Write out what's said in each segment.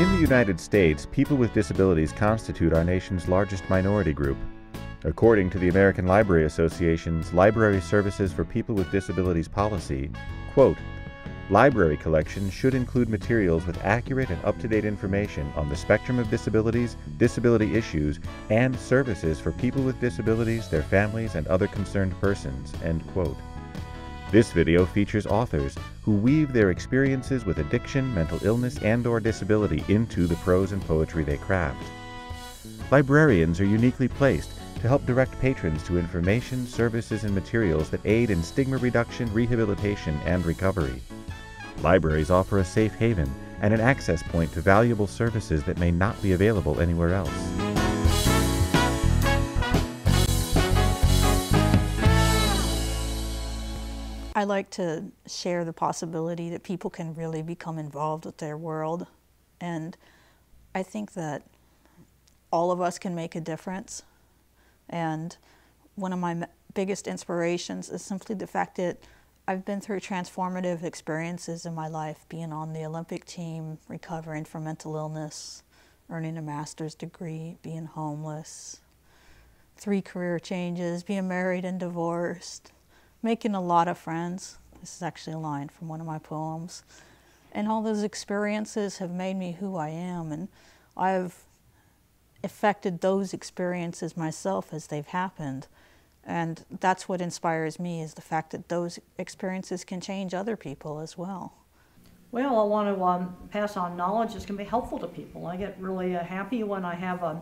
In the United States, people with disabilities constitute our nation's largest minority group. According to the American Library Association's Library Services for People with Disabilities policy, quote, library collections should include materials with accurate and up-to-date information on the spectrum of disabilities, disability issues, and services for people with disabilities, their families, and other concerned persons, end quote. This video features authors who weave their experiences with addiction, mental illness, and/or disability into the prose and poetry they craft. Librarians are uniquely placed to help direct patrons to information, services, and materials that aid in stigma reduction, rehabilitation, and recovery. Libraries offer a safe haven and an access point to valuable services that may not be available anywhere else. I like to share the possibility that people can really become involved with their world, and I think that all of us can make a difference. And one of my biggest inspirations is simply the fact that I've been through transformative experiences in my life, being on the Olympic team, recovering from mental illness, earning a master's degree, being homeless, 3 career changes, being married and divorced, making a lot of friends. This is actually a line from one of my poems. And all those experiences have made me who I am, and I've affected those experiences myself as they've happened. And that's what inspires me, is the fact that those experiences can change other people as well. Well, I want to pass on knowledge that's going to be helpful to people. I get really happy when I have a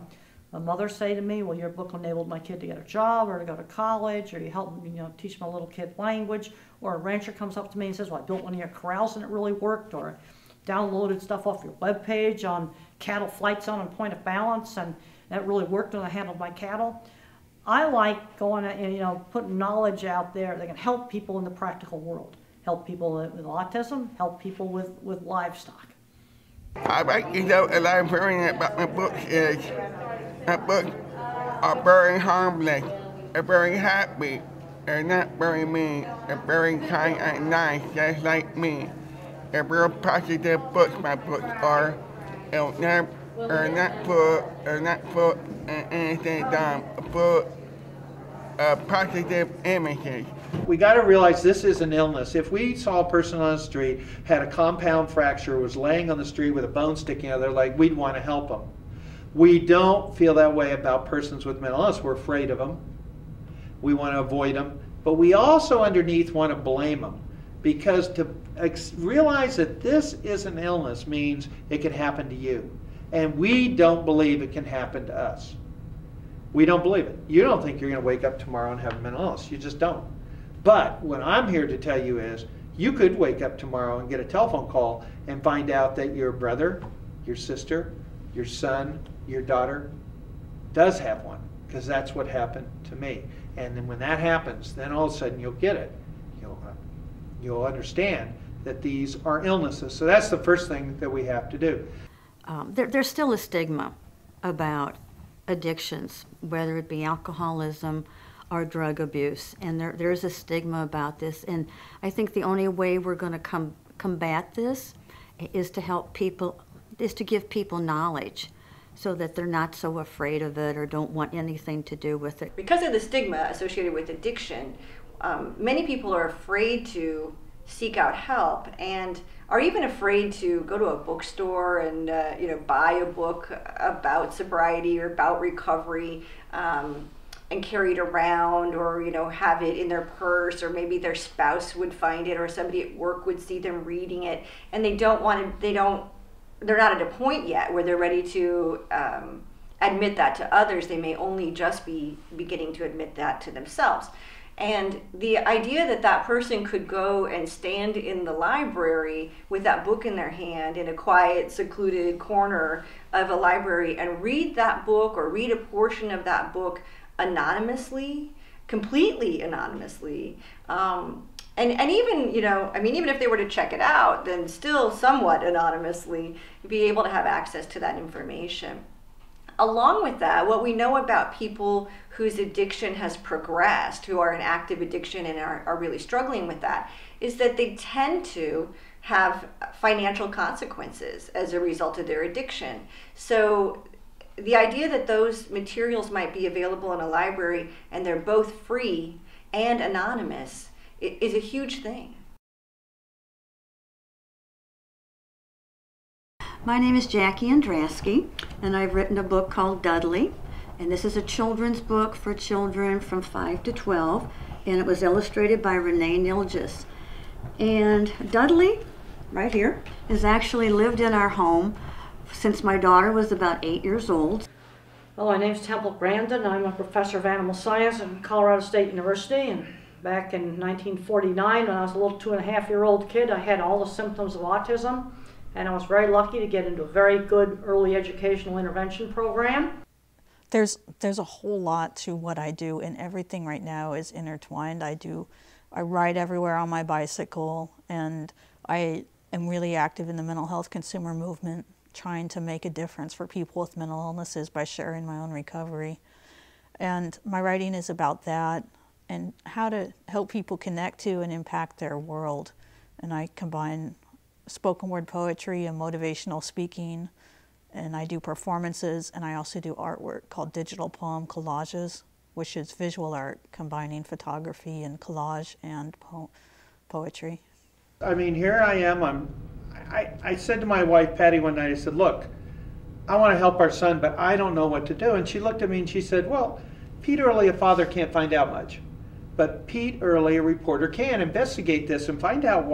mother say to me, well, your book enabled my kid to get a job or to go to college, or you helped me, teach my little kid language, or a rancher comes up to me and says, well, I built one of your corrals and it really worked, or downloaded stuff off your webpage on cattle flight zone and point of balance, and that really worked when I handled my cattle. I like going and putting knowledge out there that can help people in the practical world, help people with autism, help people with livestock. I like to tell a librarian about my book is my books are very harmless, they're very happy, they're not very mean, they're very kind and nice, just like me. They're real positive books, my books are. They're not full of anything dumb, full of positive images. We got to realize this is an illness. If we saw a person on the street, had a compound fracture, was laying on the street with a bone sticking out of their leg, we'd want to help them. We don't feel that way about persons with mental illness. We're afraid of them. We want to avoid them. But we also underneath want to blame them, because to realize that this is an illness means it can happen to you. And we don't believe it can happen to us. We don't believe it. You don't think you're going to wake up tomorrow and have a mental illness. You just don't. But what I'm here to tell you is, you could wake up tomorrow and get a telephone call and find out that your brother, your sister, your son, your daughter does have one, because that's what happened to me. And then when that happens, then all of a sudden you'll get it. You'll understand that these are illnesses. So that's the first thing that we have to do. There's still a stigma about addictions, whether it be alcoholism or drug abuse, and there's a stigma about this. And I think the only way we're going to combat this is to help people, is to give people knowledge, so that they're not so afraid of it or don't want anything to do with it. Because of the stigma associated with addiction, many people are afraid to seek out help, and are even afraid to go to a bookstore and buy a book about sobriety or about recovery, and carry it around, or have it in their purse, or maybe their spouse would find it, or somebody at work would see them reading it, and they're not at a point yet where they're ready to admit that to others. They may only just be beginning to admit that to themselves. And the idea that that person could go and stand in the library with that book in their hand in a quiet, secluded corner of a library and read that book, or read a portion of that book anonymously, completely anonymously, and even, even if they were to check it out, then still somewhat anonymously be able to have access to that information. along with that, what we know about people whose addiction has progressed, who are in active addiction and are really struggling with that, is that they tend to have financial consequences as a result of their addiction. So the idea that those materials might be available in a library and they're both free and anonymous is a huge thing. My name is Jackie Andrasky, and I've written a book called Dudley, and this is a children's book for children from 5 to 12, and it was illustrated by Renee Nilgis. And Dudley, right here, has actually lived in our home since my daughter was about 8 years old. Well, my name's Temple Brandon. I'm a professor of animal science at Colorado State University, and back in 1949, when I was a little 2.5-year-old kid, I had all the symptoms of autism. And I was very lucky to get into a very good early educational intervention program. There's a whole lot to what I do, and everything right now is intertwined. I ride everywhere on my bicycle, and I am really active in the mental health consumer movement, trying to make a difference for people with mental illnesses by sharing my own recovery. And my writing is about that and how to help people connect to and impact their world. And I combine spoken word poetry and motivational speaking, and I do performances, and I also do artwork called digital poem collages, which is visual art combining photography and collage and poetry. I mean, here I am. I said to my wife Patty one night, I said, look, I want to help our son, but I don't know what to do. And she looked at me and she said, well, Pete Early, a father, can't find out much, but Pete Early, a reporter, can investigate this and find out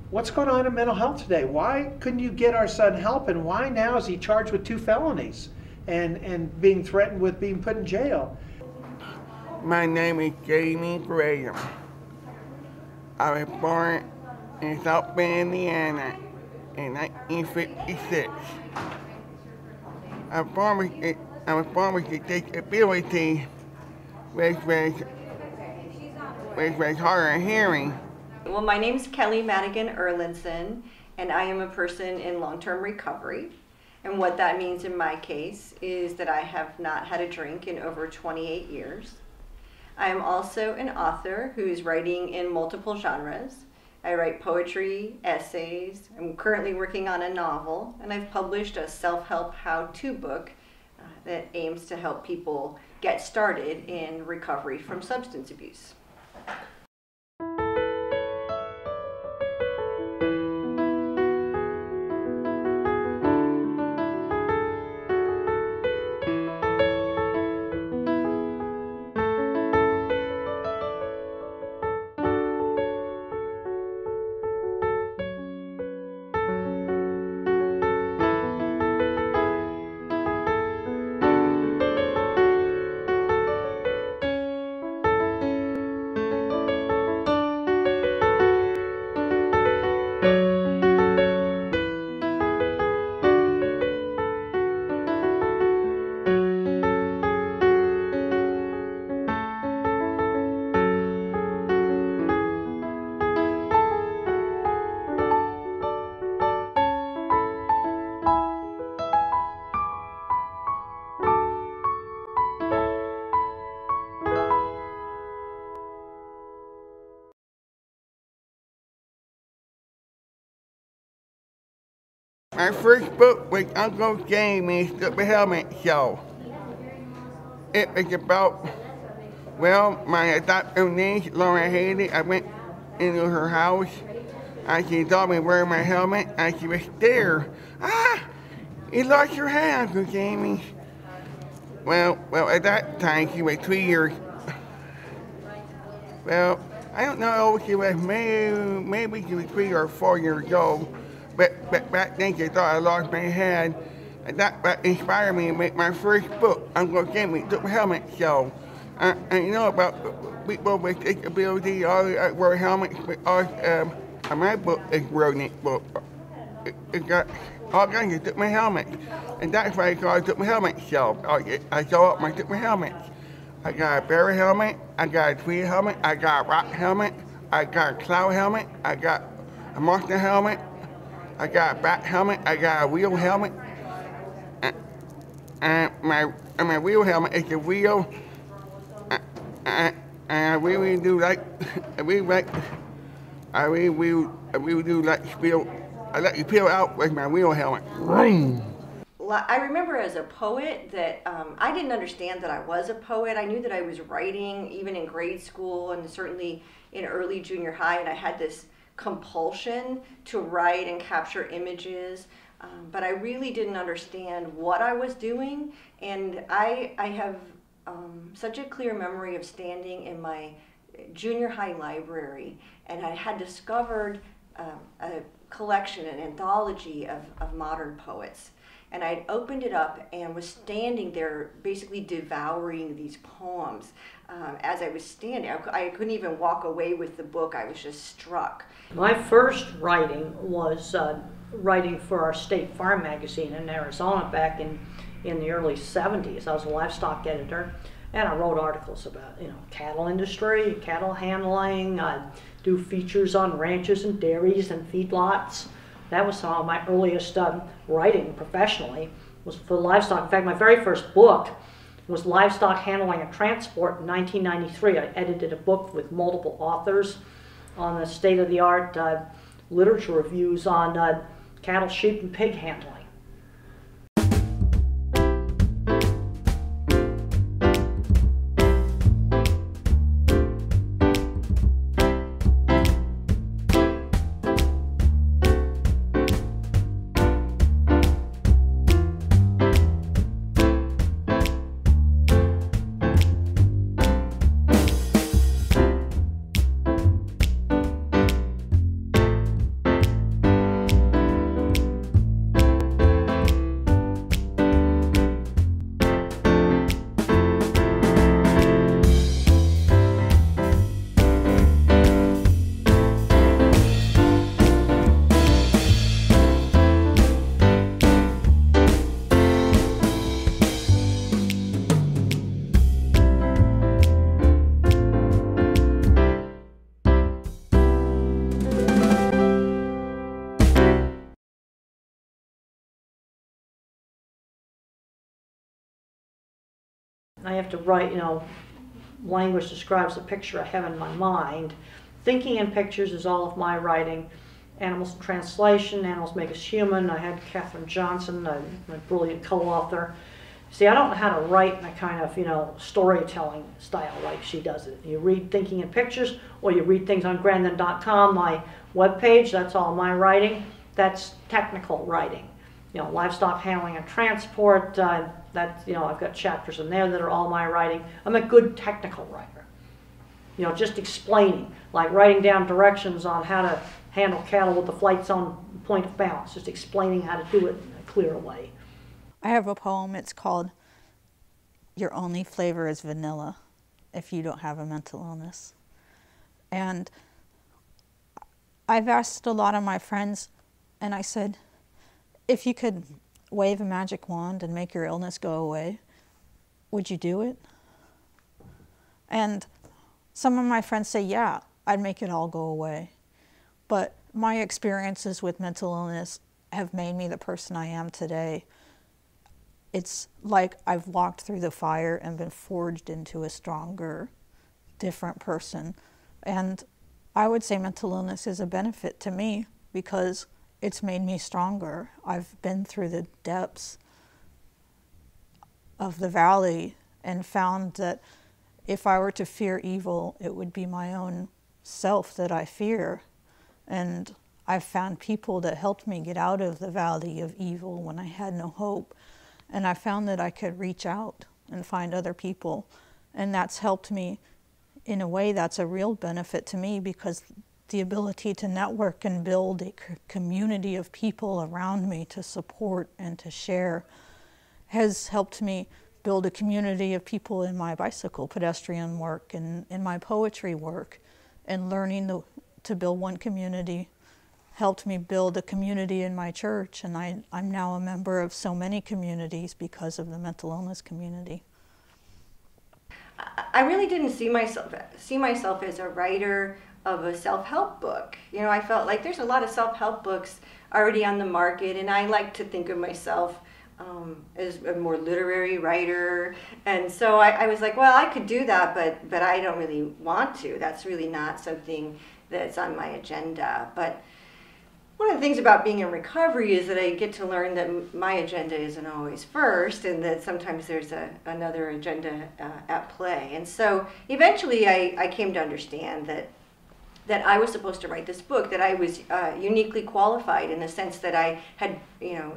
what's going on in mental health today? Why couldn't you get our son help, and why now is he charged with 2 felonies and being threatened with being put in jail? My name is Jamie Graham. I was born in South Bend, Indiana in 1956. I was born with a disability which was hard of hearing. Well, my name's Kelly Madigan Erlinson, and I am a person in long-term recovery. And what that means in my case is that I have not had a drink in over 28 years. I am also an author who's writing in multiple genres. I write poetry, essays. I'm currently working on a novel, and I've published a self-help how-to book that aims to help people get started in recovery from substance abuse. My first book was Uncle Jamie's The Helmet Show. It was about, well, my adoptive niece, Laura Haley. I went into her house and she saw me wearing my helmet and she was scared. Ah, you lost your hand, Uncle Jamie. Well, at that time she was 3 years. Well, I don't know if she was, maybe she was 3 or 4 years old. But back then she thought I lost my hand, and that inspired me to make my first book, Uncle Jamie, The Helmet Show. And you know about people with disabilities, all that wear helmets, but my book is a real neat book. It got all kinds of different helmets, and that's why I call it The Helmet Show. I show up my different helmets. I got a bear helmet, I got a tree helmet, I got a rock helmet, I got a cloud helmet, I got a monster helmet, I got a bat helmet, I got a wheel helmet. my wheel helmet is the wheel. And I really do like, I really do like to peel. I like to peel out with my wheel helmet. I remember as a poet that I didn't understand that I was a poet. I knew that I was writing even in grade school and certainly in early junior high, and I had this compulsion to write and capture images, but I really didn't understand what I was doing. And I have such a clear memory of standing in my junior high library, and I had discovered a collection, an anthology of modern poets. And I'd opened it up and was standing there basically devouring these poems as I was standing. I couldn't even walk away with the book. I was just struck. My first writing was writing for our state farm magazine in Arizona back in the early 70s. I was a livestock editor, and I wrote articles about, cattle industry, cattle handling. I'd do features on ranches and dairies and feedlots. That was some of my earliest writing professionally, was for livestock. In fact, my very first book was Livestock Handling and Transport in 1993. I edited a book with multiple authors on the state-of-the-art literature reviews on cattle, sheep, and pig handling. I have to write, language describes the picture I have in my mind. Thinking in pictures is all of my writing. Animals in Translation, Animals Make Us Human. I had Katherine Johnson, my brilliant co-author. See, I don't know how to write in a kind of, storytelling style like she does it. You read Thinking in Pictures, or you read things on Grandin.com, my webpage, that's all my writing. That's technical writing. Livestock handling and transport, I've got chapters in there that are all my writing. I'm a good technical writer. Just explaining, like writing down directions on how to handle cattle with the flight zone point of balance, just explaining how to do it in a clear way. I have a poem, it's called Your Only Flavor is Vanilla If You Don't Have a Mental Illness. And I've asked a lot of my friends, and I said, if you could wave a magic wand and make your illness go away, would you do it? And some of my friends say, yeah, I'd make it all go away. But my experiences with mental illness have made me the person I am today. It's like I've walked through the fire and been forged into a stronger, different person. And I would say mental illness is a benefit to me because it's made me stronger. I've been through the depths of the valley and found that if I were to fear evil, it would be my own self that I fear. And I've found people that helped me get out of the valley of evil when I had no hope. And I found that I could reach out and find other people. And that's helped me in a way that's a real benefit to me, because the ability to network and build a community of people around me to support and to share has helped me build a community of people in my bicycle pedestrian work and in my poetry work. And learning to build one community helped me build a community in my church, and I'm now a member of so many communities because of the mental illness community. I really didn't see myself as a writer of a self-help book. I felt like there's a lot of self-help books already on the market, and I like to think of myself as a more literary writer. And so I was like, well, I could do that, but I don't really want to. That's really not something that's on my agenda. But one of the things about being in recovery is that I get to learn that my agenda isn't always first, and that sometimes there's another agenda at play. And so eventually I came to understand that I was supposed to write this book, that I was uniquely qualified in the sense that I had,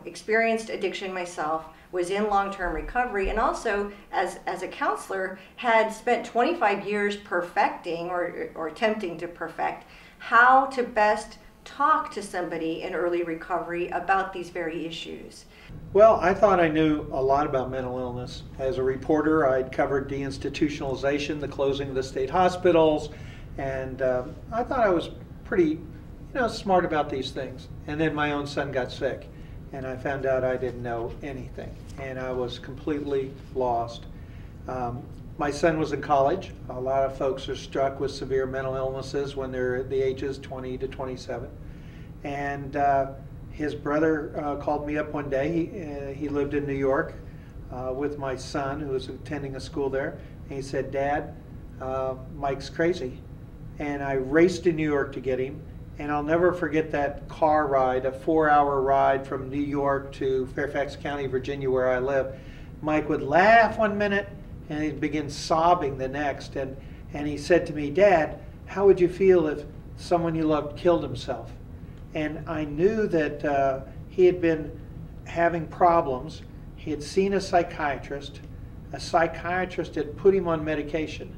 experienced addiction myself, was in long-term recovery, and also as a counselor had spent 25 years perfecting or attempting to perfect how to best talk to somebody in early recovery about these very issues. Well, I thought I knew a lot about mental illness. As a reporter, I'd covered deinstitutionalization, the closing of the state hospitals, and I thought I was pretty, smart about these things. And then my own son got sick, and I found out I didn't know anything, and I was completely lost. My son was in college. A lot of folks are struck with severe mental illnesses when they're at the ages 20 to 27. And his brother called me up one day. He lived in New York with my son, who was attending a school there. And he said, "Dad, Mike's crazy." And I raced to New York to get him. And I'll never forget that car ride, a 4-hour ride from New York to Fairfax County, Virginia, where I live. Mike would laugh one minute, and he'd begin sobbing the next. And he said to me, "Dad, how would you feel if someone you loved killed himself?" And I knew that he had been having problems. He had seen a psychiatrist. A psychiatrist had put him on medication.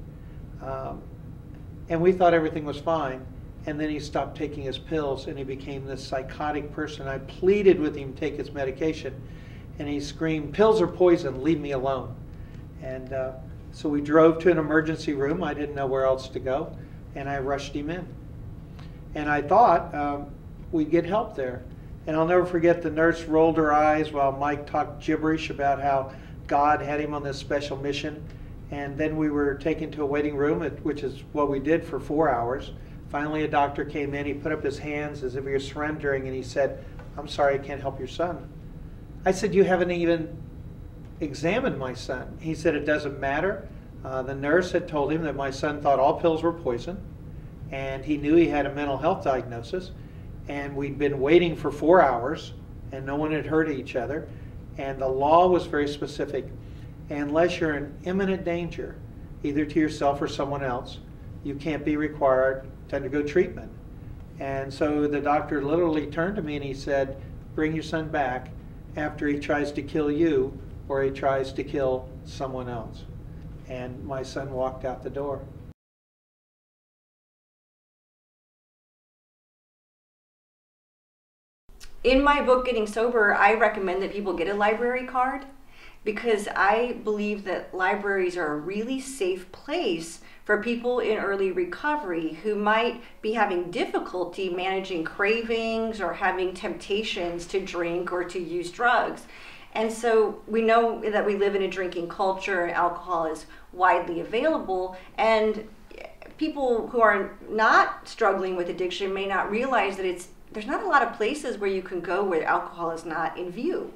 And we thought everything was fine. And then he stopped taking his pills, and he became this psychotic person. I pleaded with him to take his medication, and he screamed, "Pills are poison, leave me alone." And so we drove to an emergency room. I didn't know where else to go, and I rushed him in. And I thought we'd get help there. And I'll never forget the nurse rolled her eyes while Mike talked gibberish about how God had him on this special mission. And then we were taken to a waiting room, which is what we did for 4 hours. Finally, a doctor came in. He put up his hands as if he was surrendering, and he said, "I'm sorry, I can't help your son." I said, "You haven't even examined my son." He said, "It doesn't matter." The nurse had told him that my son thought all pills were poison, and he knew he had a mental health diagnosis, and we'd been waiting for 4 hours, and no one had heard of each other, and the law was very specific. Unless you're in imminent danger, either to yourself or someone else, you can't be required to undergo treatment. And so the doctor literally turned to me and he said, "Bring your son back after he tries to kill you or he tries to kill someone else." And my son walked out the door. In my book, Getting Sober, I recommend that people get a library card, because I believe that libraries are a really safe place for people in early recovery who might be having difficulty managing cravings or having temptations to drink or to use drugs. And so we know that we live in a drinking culture and alcohol is widely available, and people who are not struggling with addiction may not realize that there's not a lot of places where you can go where alcohol is not in view.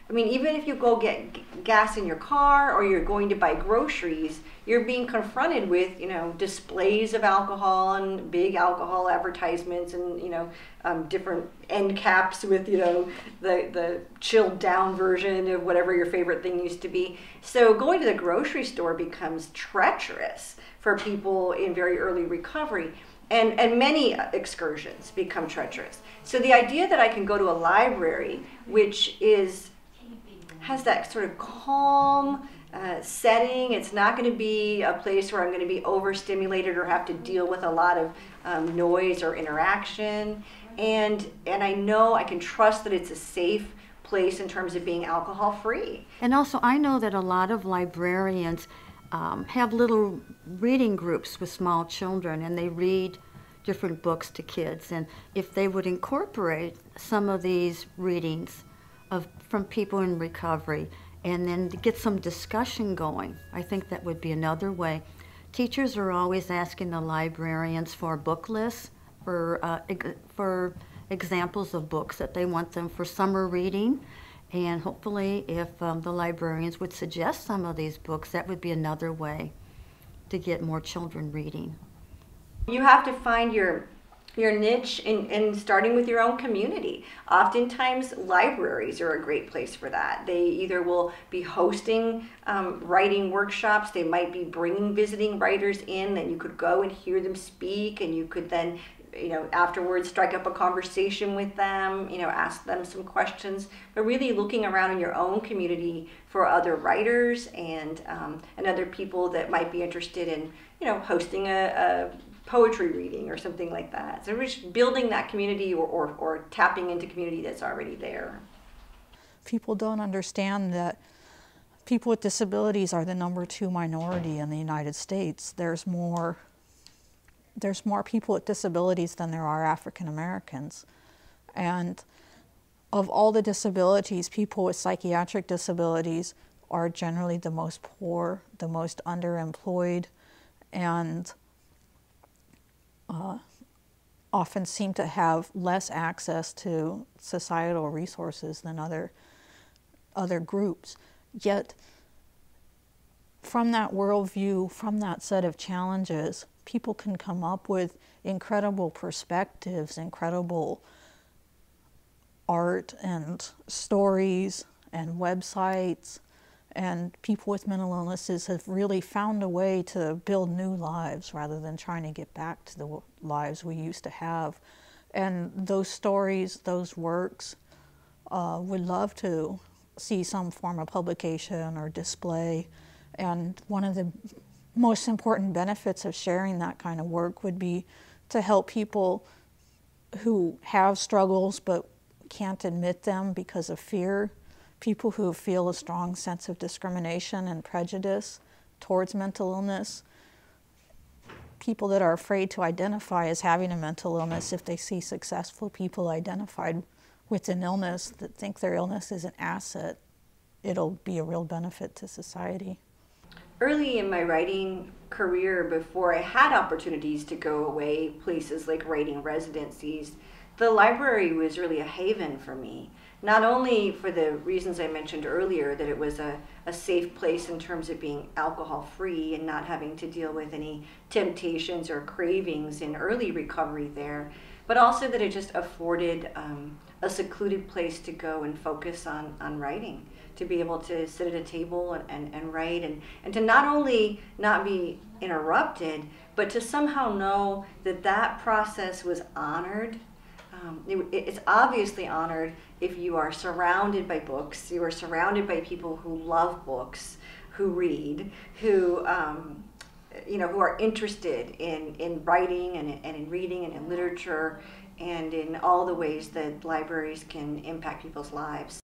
I mean, even if you go get gas in your car or you're going to buy groceries, you're being confronted with, displays of alcohol and big alcohol advertisements and, different end caps with, the chilled down version of whatever your favorite thing used to be. So going to the grocery store becomes treacherous for people in very early recovery. And many excursions become treacherous. So the idea that I can go to a library, which has that sort of calm setting. It's not going to be a place where I'm going to be overstimulated or have to deal with a lot of noise or interaction. And I know I can trust that it's a safe place in terms of being alcohol free. And also, I know that a lot of librarians have little reading groups with small children, and they read different books to kids. And if they would incorporate some of these readings from people in recovery and then to get some discussion going, I think that would be another way. Teachers are always asking the librarians for book lists, for examples of books that they want them for summer reading. And hopefully, if the librarians would suggest some of these books, that would be another way to get more children reading. You have to find your niche in starting with your own community. Oftentimes libraries are a great place for that. They either will be hosting writing workshops, they might be bringing visiting writers in, and you could go and hear them speak, and you could then afterwards strike up a conversation with them, ask them some questions, but really looking around in your own community for other writers and other people that might be interested in hosting a poetry reading or something like that. So we're just building that community or tapping into community that's already there. People don't understand that people with disabilities are the #2 minority in the United States. There's more people with disabilities than there are African Americans. And of all the disabilities, people with psychiatric disabilities are generally the most poor, the most underemployed, and often seem to have less access to societal resources than other groups. Yet, from that worldview, from that set of challenges, people can come up with incredible perspectives, incredible art and stories and websites, and people with mental illnesses have really found a way to build new lives rather than trying to get back to the lives we used to have. And those stories, those works, would love to see some form of publication or display. And one of the most important benefits of sharing that kind of work would be to help people who have struggles but can't admit them because of fear, people who feel a strong sense of discrimination and prejudice towards mental illness, people that are afraid to identify as having a mental illness if they see successful people identified with an illness that think their illness is an asset. It'll be a real benefit to society. Early in my writing career, before I had opportunities to go away, places like writing residencies, the library was really a haven for me. Not only for the reasons I mentioned earlier, that it was a safe place in terms of being alcohol-free and not having to deal with any temptations or cravings in early recovery there, but also that it just afforded a secluded place to go and focus on writing, to be able to sit at a table and write, and to not only not be interrupted, but to somehow know that that process was honored. It's obviously honored if you are surrounded by books, you are surrounded by people who love books, who read, who who are interested in writing and in reading and in literature and in all the ways that libraries can impact people's lives.